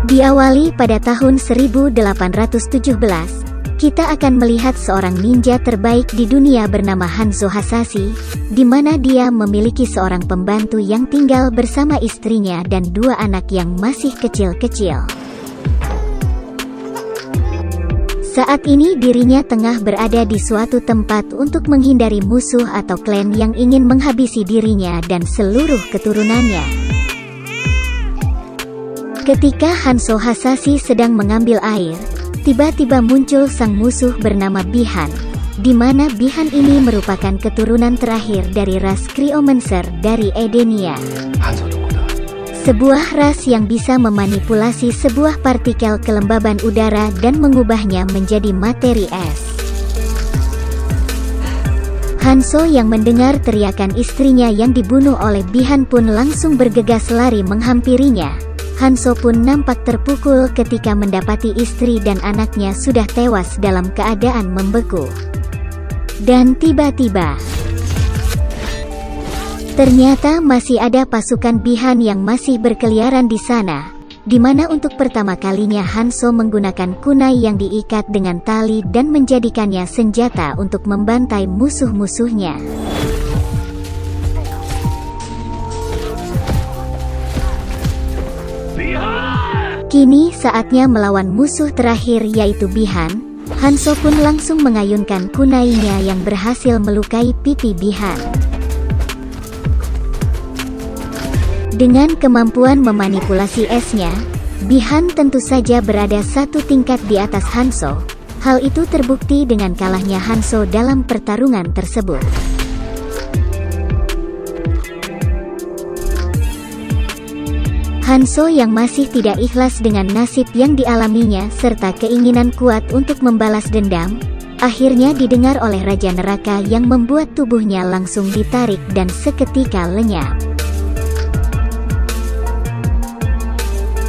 Diawali pada tahun 1817, kita akan melihat seorang ninja terbaik di dunia bernama Hanzo Hasashi, di mana dia memiliki seorang pembantu yang tinggal bersama istrinya dan dua anak yang masih kecil-kecil. Saat ini dirinya tengah berada di suatu tempat untuk menghindari musuh atau klan yang ingin menghabisi dirinya dan seluruh keturunannya. Ketika Hanzo Hasashi sedang mengambil air, tiba-tiba muncul sang musuh bernama Bi-Han, di mana Bi-Han ini merupakan keturunan terakhir dari ras Cryomancer dari Edenia. Sebuah ras yang bisa memanipulasi sebuah partikel kelembaban udara dan mengubahnya menjadi materi es. Hanzo yang mendengar teriakan istrinya yang dibunuh oleh Bi-Han pun langsung bergegas lari menghampirinya. Hanzo pun nampak terpukul ketika mendapati istri dan anaknya sudah tewas dalam keadaan membeku. Dan tiba-tiba, ternyata masih ada pasukan Bi-Han yang masih berkeliaran di sana, di mana untuk pertama kalinya Hanzo menggunakan kunai yang diikat dengan tali dan menjadikannya senjata untuk membantai musuh-musuhnya. Kini saatnya melawan musuh terakhir yaitu Bi-Han. Hanzo pun langsung mengayunkan kunainya yang berhasil melukai pipi Bi-Han. Dengan kemampuan memanipulasi esnya, Bi-Han tentu saja berada satu tingkat di atas Hanzo. Hal itu terbukti dengan kalahnya Hanzo dalam pertarungan tersebut. Hanzo yang masih tidak ikhlas dengan nasib yang dialaminya serta keinginan kuat untuk membalas dendam, akhirnya didengar oleh Raja Neraka yang membuat tubuhnya langsung ditarik dan seketika lenyap.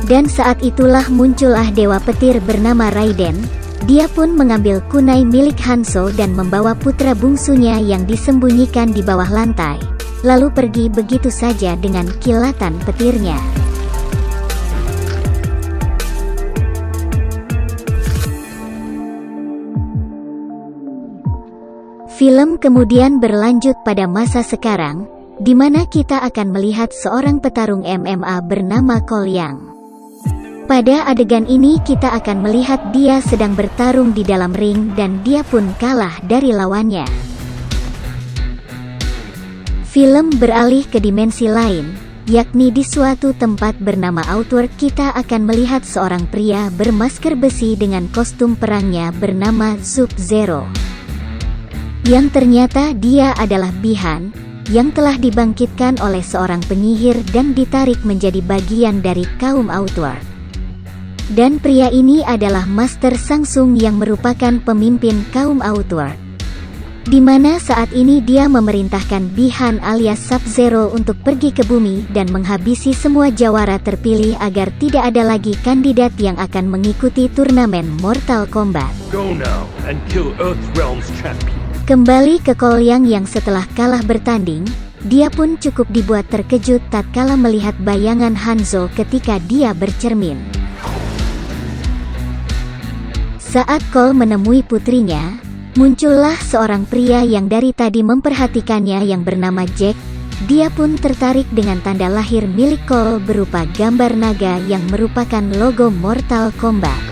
Dan saat itulah muncullah dewa petir bernama Raiden. Dia pun mengambil kunai milik Hanzo dan membawa putra bungsunya yang disembunyikan di bawah lantai, lalu pergi begitu saja dengan kilatan petirnya. Film kemudian berlanjut pada masa sekarang, di mana kita akan melihat seorang petarung MMA bernama Cole Young. Pada adegan ini kita akan melihat dia sedang bertarung di dalam ring dan dia pun kalah dari lawannya. Film beralih ke dimensi lain, yakni di suatu tempat bernama Outworld. Kita akan melihat seorang pria bermasker besi dengan kostum perangnya bernama Sub-Zero. Yang ternyata dia adalah Bi-Han, yang telah dibangkitkan oleh seorang penyihir dan ditarik menjadi bagian dari kaum Outworld. Dan pria ini adalah Master Sangsung yang merupakan pemimpin kaum Outworld, di mana saat ini dia memerintahkan Bi-Han alias Sub-Zero untuk pergi ke bumi dan menghabisi semua jawara terpilih agar tidak ada lagi kandidat yang akan mengikuti turnamen Mortal Kombat. Go now and kill Earthrealm's champion. Kembali ke Cole Young yang setelah kalah bertanding, dia pun cukup dibuat terkejut tatkala melihat bayangan Hanzo ketika dia bercermin. Saat Cole menemui putrinya, muncullah seorang pria yang dari tadi memperhatikannya yang bernama Jack. Dia pun tertarik dengan tanda lahir milik Cole berupa gambar naga yang merupakan logo Mortal Kombat.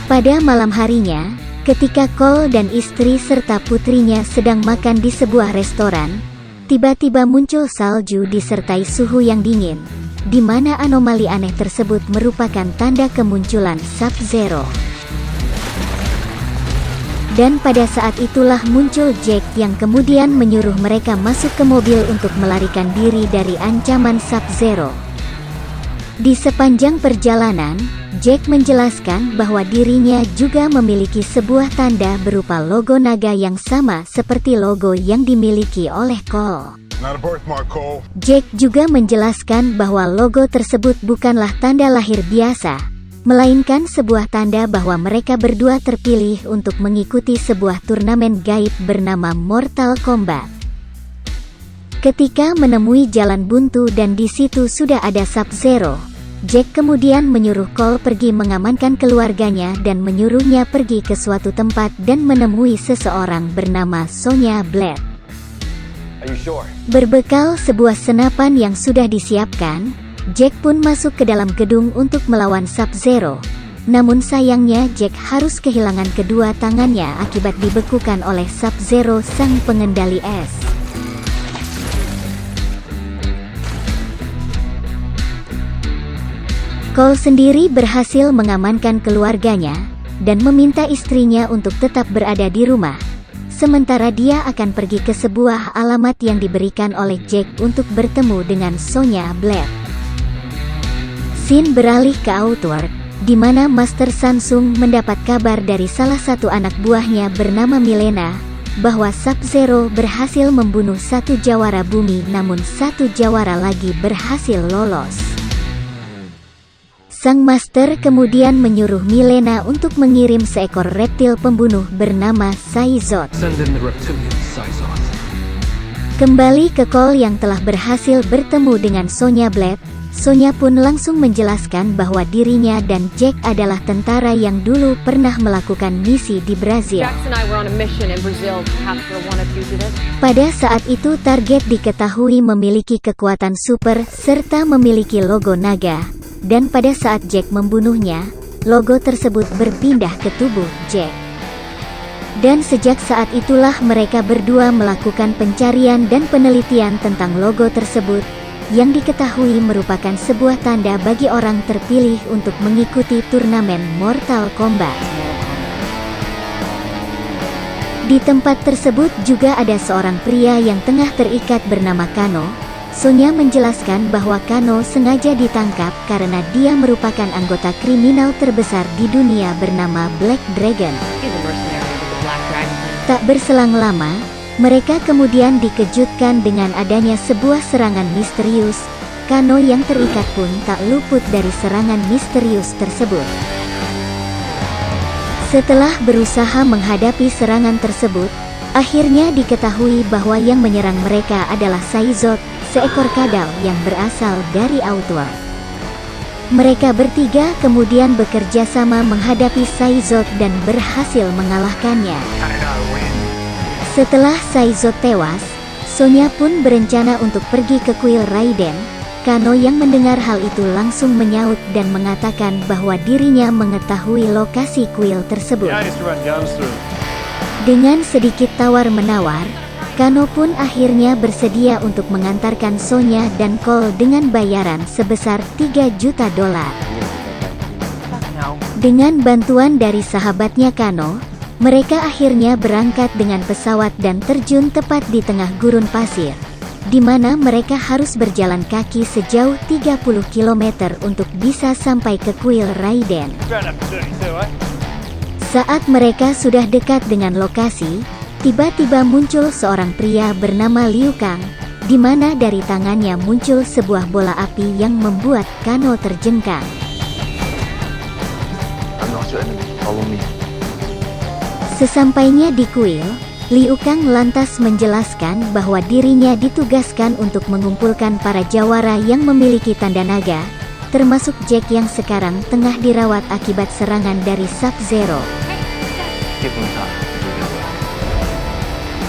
Pada malam harinya, ketika Cole dan istri serta putrinya sedang makan di sebuah restoran, tiba-tiba muncul salju disertai suhu yang dingin, di mana anomali aneh tersebut merupakan tanda kemunculan Sub-Zero. Dan pada saat itulah muncul Jack yang kemudian menyuruh mereka masuk ke mobil untuk melarikan diri dari ancaman Sub-Zero. Di sepanjang perjalanan, Jack menjelaskan bahwa dirinya juga memiliki sebuah tanda berupa logo naga yang sama seperti logo yang dimiliki oleh Cole. Jack juga menjelaskan bahwa logo tersebut bukanlah tanda lahir biasa, melainkan sebuah tanda bahwa mereka berdua terpilih untuk mengikuti sebuah turnamen gaib bernama Mortal Kombat. Ketika menemui jalan buntu dan di situ sudah ada Sub-Zero, Jack kemudian menyuruh Cole pergi mengamankan keluarganya dan menyuruhnya pergi ke suatu tempat dan menemui seseorang bernama Sonya Blade. Berbekal sebuah senapan yang sudah disiapkan, Jack pun masuk ke dalam gedung untuk melawan Sub-Zero. Namun sayangnya Jack harus kehilangan kedua tangannya akibat dibekukan oleh Sub-Zero sang pengendali es. Cole sendiri berhasil mengamankan keluarganya, dan meminta istrinya untuk tetap berada di rumah. Sementara dia akan pergi ke sebuah alamat yang diberikan oleh Jack untuk bertemu dengan Sonya Blade. Scene beralih ke Outworld, di mana Master Samsung mendapat kabar dari salah satu anak buahnya bernama Milena, bahwa Sub-Zero berhasil membunuh satu jawara bumi namun satu jawara lagi berhasil lolos. Sang Master kemudian menyuruh Milena untuk mengirim seekor reptil pembunuh bernama Saizot. Send in the reptilian Sizot. Kembali ke Cole yang telah berhasil bertemu dengan Sonya Blade, Sonya pun langsung menjelaskan bahwa dirinya dan Jack adalah tentara yang dulu pernah melakukan misi di Brazil. Jax and I were on a mission in Brazil to capture one of fugitives. Pada saat itu target diketahui memiliki kekuatan super serta memiliki logo naga. Dan pada saat Jack membunuhnya, logo tersebut berpindah ke tubuh Jack. Dan sejak saat itulah mereka berdua melakukan pencarian dan penelitian tentang logo tersebut, yang diketahui merupakan sebuah tanda bagi orang terpilih untuk mengikuti turnamen Mortal Kombat. Di tempat tersebut juga ada seorang pria yang tengah terikat bernama Kano. Sonya menjelaskan bahwa Kano sengaja ditangkap karena dia merupakan anggota kriminal terbesar di dunia bernama Black Dragon. He's a mercenary with the Black Dragon. Tak berselang lama, mereka kemudian dikejutkan dengan adanya sebuah serangan misterius. Kano yang terikat pun tak luput dari serangan misterius tersebut. Setelah berusaha menghadapi serangan tersebut, akhirnya diketahui bahwa yang menyerang mereka adalah Saizot, seekor kadal yang berasal dari Outworld. Mereka bertiga kemudian bekerja sama menghadapi Saizot dan berhasil mengalahkannya. Setelah Saizot tewas, Sonya pun berencana untuk pergi ke kuil Raiden. Kano yang mendengar hal itu langsung menyaut dan mengatakan bahwa dirinya mengetahui lokasi kuil tersebut. Dengan sedikit tawar-menawar, Kano pun akhirnya bersedia untuk mengantarkan Sonya dan Cole dengan bayaran sebesar $3 juta. Dengan bantuan dari sahabatnya Kano, mereka akhirnya berangkat dengan pesawat dan terjun tepat di tengah gurun pasir, di mana mereka harus berjalan kaki sejauh 30 km untuk bisa sampai ke kuil Raiden. Saat mereka sudah dekat dengan lokasi, tiba-tiba muncul seorang pria bernama Liu Kang, di mana dari tangannya muncul sebuah bola api yang membuat Kano terjengkang. Sesampainya di kuil, Liu Kang lantas menjelaskan bahwa dirinya ditugaskan untuk mengumpulkan para jawara yang memiliki tanda naga, termasuk Jack yang sekarang tengah dirawat akibat serangan dari Sub-Zero.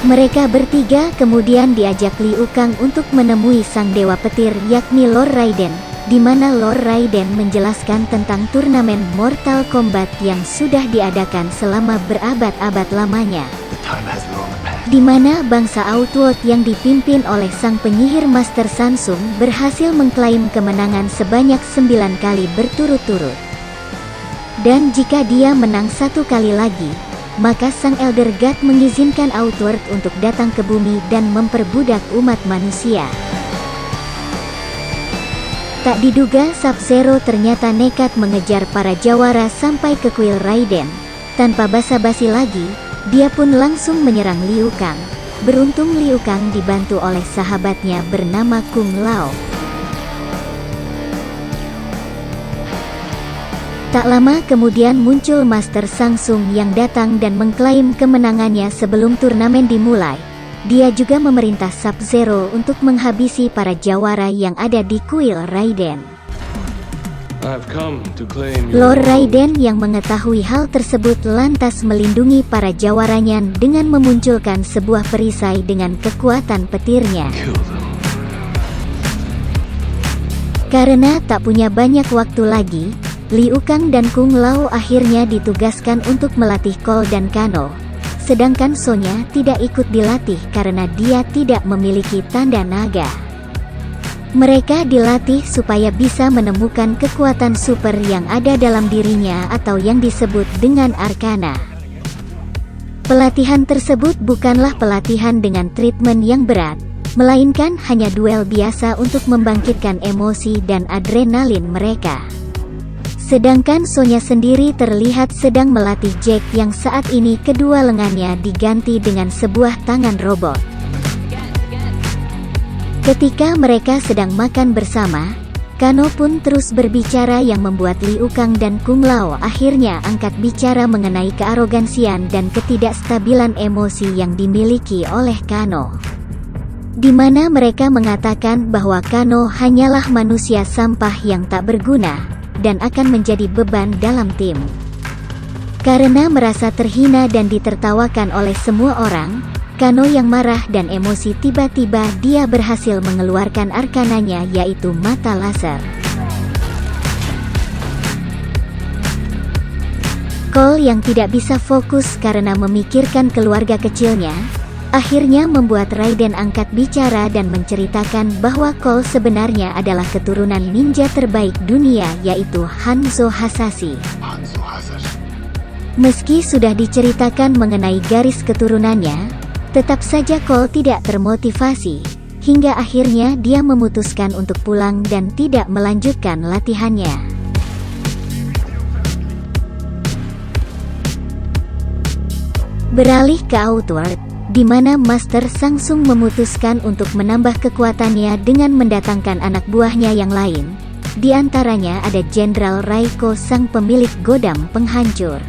Mereka bertiga kemudian diajak Liu Kang untuk menemui sang dewa petir yakni Lord Raiden, di mana Lord Raiden menjelaskan tentang turnamen Mortal Kombat yang sudah diadakan selama berabad-abad lamanya, di mana bangsa Outworld yang dipimpin oleh sang penyihir Master Samsung berhasil mengklaim kemenangan sebanyak 9 kali berturut-turut. Dan jika dia menang 1 kali lagi, maka sang Elder God mengizinkan Outworld untuk datang ke bumi dan memperbudak umat manusia. Tak diduga Sub-Zero ternyata nekat mengejar para jawara sampai ke kuil Raiden. Tanpa basa-basi lagi, dia pun langsung menyerang Liu Kang. Beruntung Liu Kang dibantu oleh sahabatnya bernama Kung Lao. Tak lama kemudian muncul Master Samsung yang datang dan mengklaim kemenangannya sebelum turnamen dimulai. Dia juga memerintah Sub-Zero untuk menghabisi para jawara yang ada di kuil Raiden. I've come to claim Lord Raiden yang mengetahui hal tersebut lantas melindungi para jawaranya dengan memunculkan sebuah perisai dengan kekuatan petirnya. Kill them. Karena tak punya banyak waktu lagi, Liu Kang dan Kung Lao akhirnya ditugaskan untuk melatih Cole dan Kano. Sedangkan Sonya tidak ikut dilatih karena dia tidak memiliki tanda naga. Mereka dilatih supaya bisa menemukan kekuatan super yang ada dalam dirinya atau yang disebut dengan arkana. Pelatihan tersebut bukanlah pelatihan dengan treatment yang berat, melainkan hanya duel biasa untuk membangkitkan emosi dan adrenalin mereka. Sedangkan Sonya sendiri terlihat sedang melatih Jack yang saat ini kedua lengannya diganti dengan sebuah tangan robot. Ketika mereka sedang makan bersama, Kano pun terus berbicara yang membuat Liu Kang dan Kung Lao akhirnya angkat bicara mengenai kearogansian dan ketidakstabilan emosi yang dimiliki oleh Kano. Di mana mereka mengatakan bahwa Kano hanyalah manusia sampah yang tak berguna dan akan menjadi beban dalam tim. Karena merasa terhina dan ditertawakan oleh semua orang, Kano yang marah dan emosi tiba-tiba dia berhasil mengeluarkan arkananya yaitu mata laser. Cole yang tidak bisa fokus karena memikirkan keluarga kecilnya, akhirnya membuat Raiden angkat bicara dan menceritakan bahwa Cole sebenarnya adalah keturunan ninja terbaik dunia yaitu Hanzo Hasashi. Meski sudah diceritakan mengenai garis keturunannya, tetap saja Cole tidak termotivasi, hingga akhirnya dia memutuskan untuk pulang dan tidak melanjutkan latihannya. Beralih ke Outward, di mana Master Sangsung memutuskan untuk menambah kekuatannya dengan mendatangkan anak buahnya yang lain. Di antaranya ada Jenderal Raiko sang pemilik godam penghancur.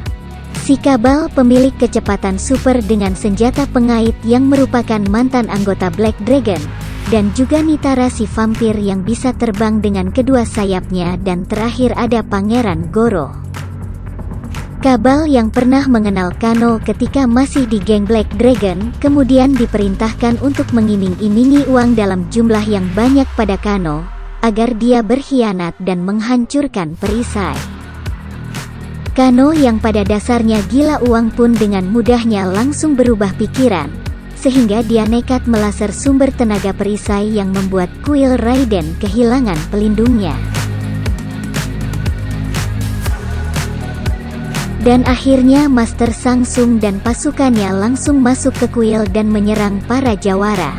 Si Kabal pemilik kecepatan super dengan senjata pengait yang merupakan mantan anggota Black Dragon, dan juga Nitara si vampir yang bisa terbang dengan kedua sayapnya, dan terakhir ada Pangeran Goro. Kabal yang pernah mengenal Kano ketika masih di geng Black Dragon, kemudian diperintahkan untuk mengiming-imingi uang dalam jumlah yang banyak pada Kano, agar dia berkhianat dan menghancurkan perisai. Kano yang pada dasarnya gila uang pun dengan mudahnya langsung berubah pikiran, sehingga dia nekat melaser sumber tenaga perisai yang membuat kuil Raiden kehilangan pelindungnya. Dan akhirnya Master Sangsung dan pasukannya langsung masuk ke kuil dan menyerang para jawara.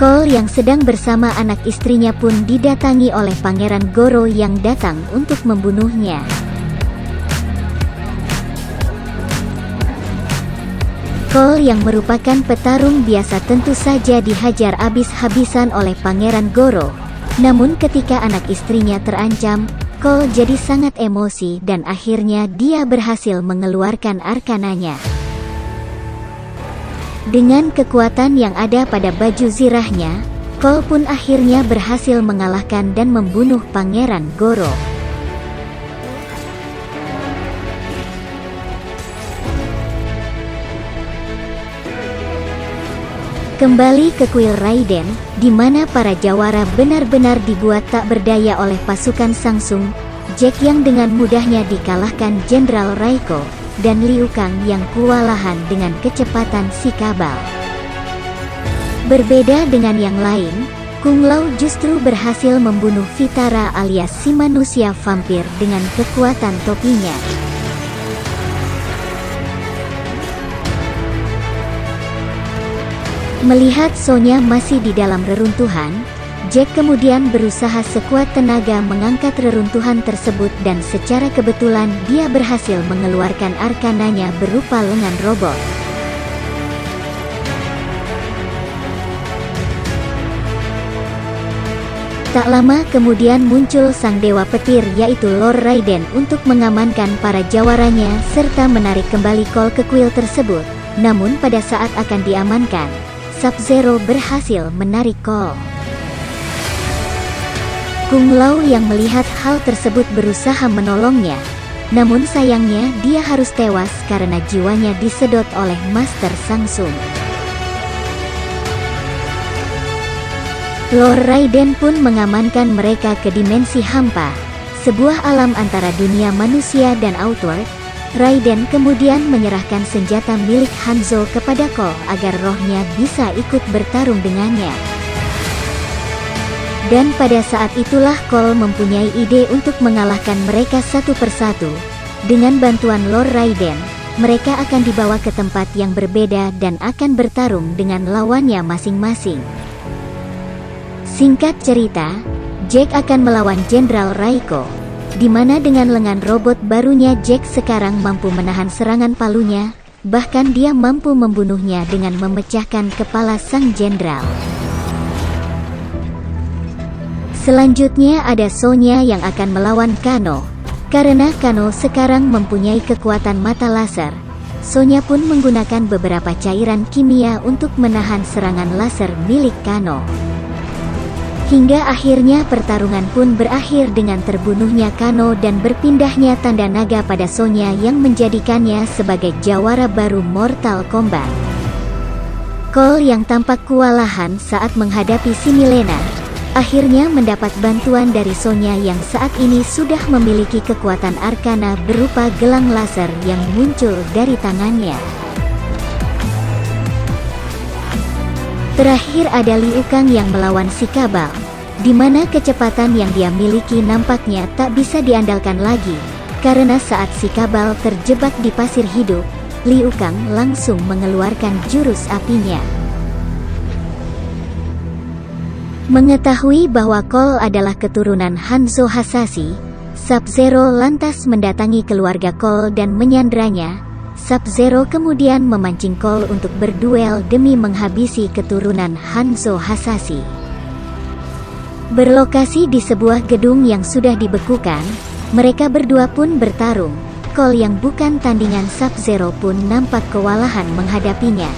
Cole yang sedang bersama anak istrinya pun didatangi oleh Pangeran Goro yang datang untuk membunuhnya. Cole yang merupakan petarung biasa tentu saja dihajar habis-habisan oleh Pangeran Goro. Namun ketika anak istrinya terancam, Cole jadi sangat emosi dan akhirnya dia berhasil mengeluarkan arkananya. Dengan kekuatan yang ada pada baju zirahnya, Cole pun akhirnya berhasil mengalahkan dan membunuh Pangeran Goro. Kembali ke kuil Raiden, di mana para jawara benar-benar dibuat tak berdaya oleh pasukan Sangsung. Jack yang dengan mudahnya dikalahkan Jenderal Raiko, dan Liu Kang yang kewalahan dengan kecepatan si Kabal. Berbeda dengan yang lain, Kung Lao justru berhasil membunuh Vitara alias si manusia vampir dengan kekuatan topinya. Melihat Sonya masih di dalam reruntuhan, Jack kemudian berusaha sekuat tenaga mengangkat reruntuhan tersebut dan secara kebetulan dia berhasil mengeluarkan arkananya berupa lengan robot. Tak lama kemudian muncul sang dewa petir yaitu Lord Raiden untuk mengamankan para jawaranya serta menarik kembali Cole ke kuil tersebut. Namun pada saat akan diamankan, Sub-Zero berhasil menarik Cole. Kung Lao yang melihat hal tersebut berusaha menolongnya, namun sayangnya dia harus tewas karena jiwanya disedot oleh Master Shang Tsung. Lord Raiden pun mengamankan mereka ke dimensi hampa, sebuah alam antara dunia manusia dan Outworld. Raiden kemudian menyerahkan senjata milik Hanzo kepada Cole agar rohnya bisa ikut bertarung dengannya. Dan pada saat itulah Cole mempunyai ide untuk mengalahkan mereka satu persatu. Dengan bantuan Lord Raiden, mereka akan dibawa ke tempat yang berbeda dan akan bertarung dengan lawannya masing-masing. Singkat cerita, Jack akan melawan Jenderal Raiko, di mana dengan lengan robot barunya Jack sekarang mampu menahan serangan palunya, bahkan dia mampu membunuhnya dengan memecahkan kepala sang jenderal. Selanjutnya ada Sonya yang akan melawan Kano. Karena Kano sekarang mempunyai kekuatan mata laser, Sonya pun menggunakan beberapa cairan kimia untuk menahan serangan laser milik Kano. Hingga akhirnya pertarungan pun berakhir dengan terbunuhnya Kano dan berpindahnya tanda naga pada Sonya yang menjadikannya sebagai jawara baru Mortal Kombat. Cole yang tampak kewalahan saat menghadapi si Milena, akhirnya mendapat bantuan dari Sonya yang saat ini sudah memiliki kekuatan arkana berupa gelang laser yang muncul dari tangannya. Terakhir ada Liu Kang yang melawan si Kabal, di mana kecepatan yang dia miliki nampaknya tak bisa diandalkan lagi, karena saat si Kabal terjebak di pasir hidup, Liu Kang langsung mengeluarkan jurus apinya. Mengetahui bahwa Cole adalah keturunan Hanzo Hasashi, Sub-Zero lantas mendatangi keluarga Cole dan menyandranya. Sub-Zero kemudian memancing Cole untuk berduel demi menghabisi keturunan Hanzo Hasashi. Berlokasi di sebuah gedung yang sudah dibekukan, mereka berdua pun bertarung. Cole yang bukan tandingan Sub-Zero pun nampak kewalahan menghadapinya.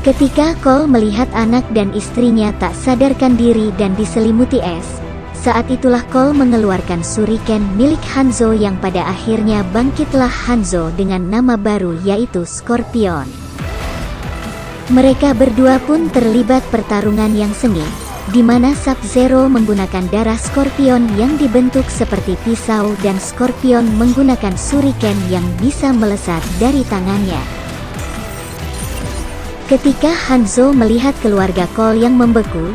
Ketika Cole melihat anak dan istrinya tak sadarkan diri dan diselimuti es, saat itulah Cole mengeluarkan shuriken milik Hanzo yang pada akhirnya bangkitlah Hanzo dengan nama baru yaitu Scorpion. Mereka berdua pun terlibat pertarungan yang sengit, di mana Sub-Zero menggunakan darah Scorpion yang dibentuk seperti pisau dan Scorpion menggunakan shuriken yang bisa melesat dari tangannya. Ketika Hanzo melihat keluarga Cole yang membeku,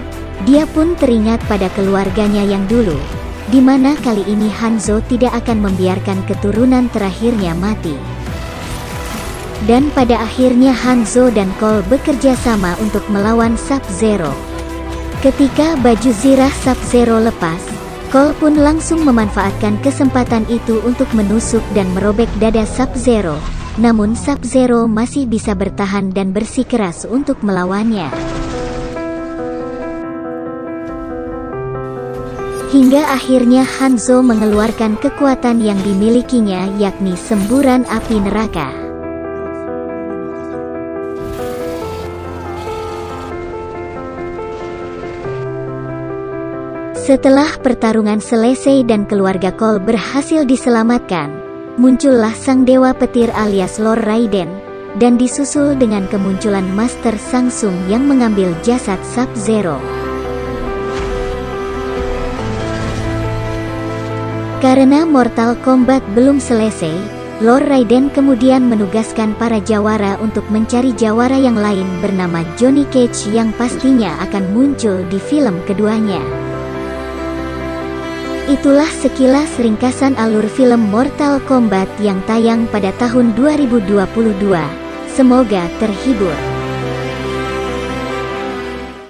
dia pun teringat pada keluarganya yang dulu, di mana kali ini Hanzo tidak akan membiarkan keturunan terakhirnya mati. Dan pada akhirnya Hanzo dan Cole bekerja sama untuk melawan Sub-Zero. Ketika baju zirah Sub-Zero lepas, Cole pun langsung memanfaatkan kesempatan itu untuk menusuk dan merobek dada Sub-Zero. Namun Sub-Zero masih bisa bertahan dan bersikeras untuk melawannya. Hingga akhirnya Hanzo mengeluarkan kekuatan yang dimilikinya yakni semburan api neraka. Setelah pertarungan selesai dan keluarga Cole berhasil diselamatkan, muncullah sang dewa petir alias Lord Raiden, dan disusul dengan kemunculan Master Shang Tsung yang mengambil jasad Sub-Zero. Karena Mortal Kombat belum selesai, Lord Raiden kemudian menugaskan para jawara untuk mencari jawara yang lain bernama Johnny Cage yang pastinya akan muncul di film keduanya. Itulah sekilas ringkasan alur film Mortal Kombat yang tayang pada tahun 2022. Semoga terhibur.